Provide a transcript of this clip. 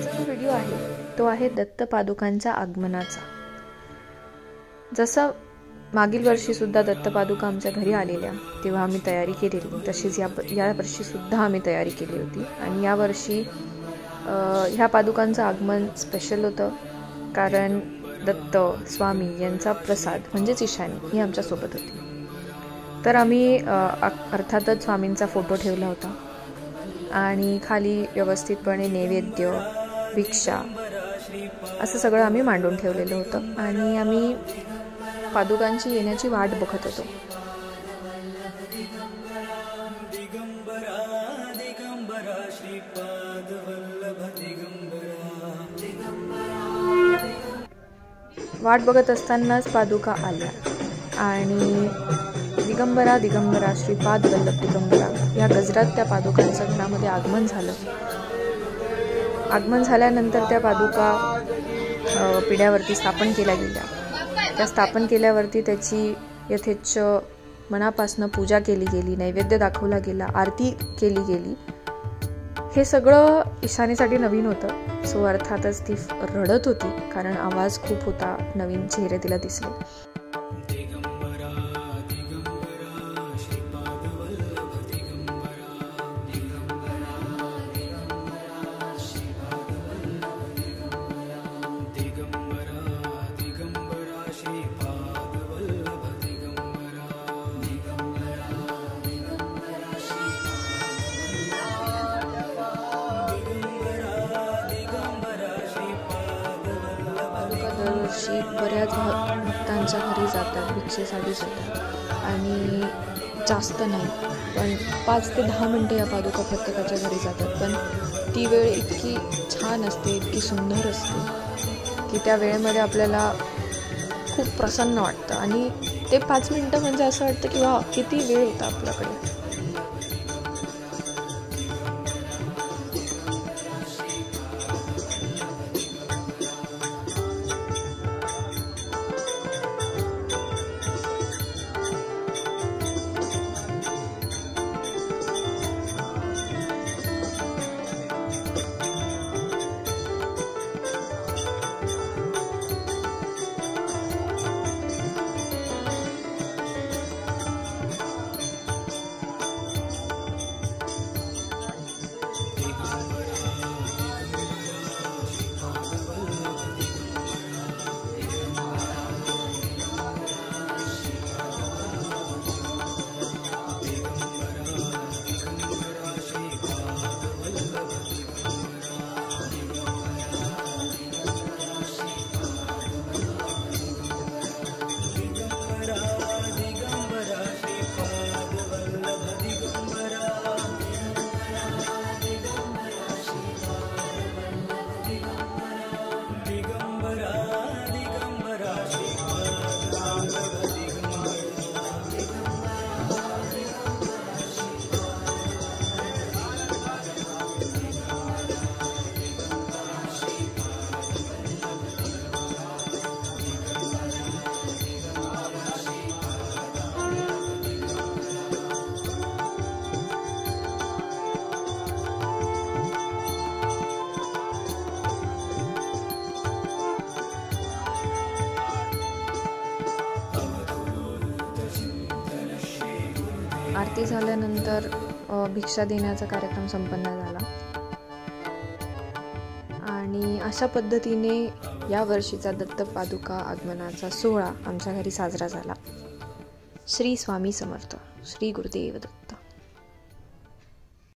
जो व्हिडिओ आहे तो आहे दत्त पादुकांच्या आगमनाचा। जसं मागील वर्षी सुद्धा दत्त पादुका आमच्या घरी आलेल्या तेव्हा आम्ही तयारी केलेली, तशीच या वर्षी सुद्धा आम्ही तयारी केली होती। आणि या वर्षी ह्या पादुकांचं आगमन स्पेशल होतं, कारण दत्त स्वामी यांचा प्रसाद म्हणजेच ईशानी ही आमच्यासोबत होती। तर आम्ही अर्थातच स्वामींचा फोटो ठेवला होता आणि खाली व्यवस्थितपणे नैवेद्य, भिक्षा असं सगळं आम्ही मांडून ठेवलेलं होतं आणि आम्ही पादुकांची येण्याची वाट बघत होतो। वाट बघत असतानाच पादुका आल्या आणि दिगंबरा दिगंबरा श्रीपाद वल्लभ दिगंबरा या गजरात त्या पादुकांचं घरामध्ये आगमन झालं। आगमन झाल्यानंतर त्या पादुका पिढ्यावरती स्थापन केल्या गेल्या। त्या स्थापन केल्यावरती त्याची यथेच्छ मनापासून पूजा केली गेली, नैवेद्य दाखवला गेला, आरती केली गेली। हे सगळं ईशानीसाठी नवीन होतं। सो अर्थातच ती रडत होती, कारण आवाज खूप होता, नवीन चेहरे तिला दिसले। दरवर्षी बऱ्याच भक्तांच्या घरी जातात, भिक्षेसाठी जातात आणि जास्त नाही पण 5 ते 10 मिनटं या पादुका प्रत्येकाच्या घरी जातात। पण ती वेळ इतकी छान असते, इतकी सुंदर असते की त्या वेळेमध्ये आपल्याला खूप प्रसन्न वाटतं आणि ते 5 मिनटं म्हणजे असं वाटतं की वा किती वेळ होता आपल्याकडे। आरती झाल्यानंतर भिक्षा देण्याचा कार्यक्रम संपन्न झाला आणि अशा पद्धतीने या वर्षीचा दत्त पादुका आगमनाचा सोहळा आमच्या घरी साजरा झाला। श्री स्वामी समर्थ, श्री गुरुदेव दत्त।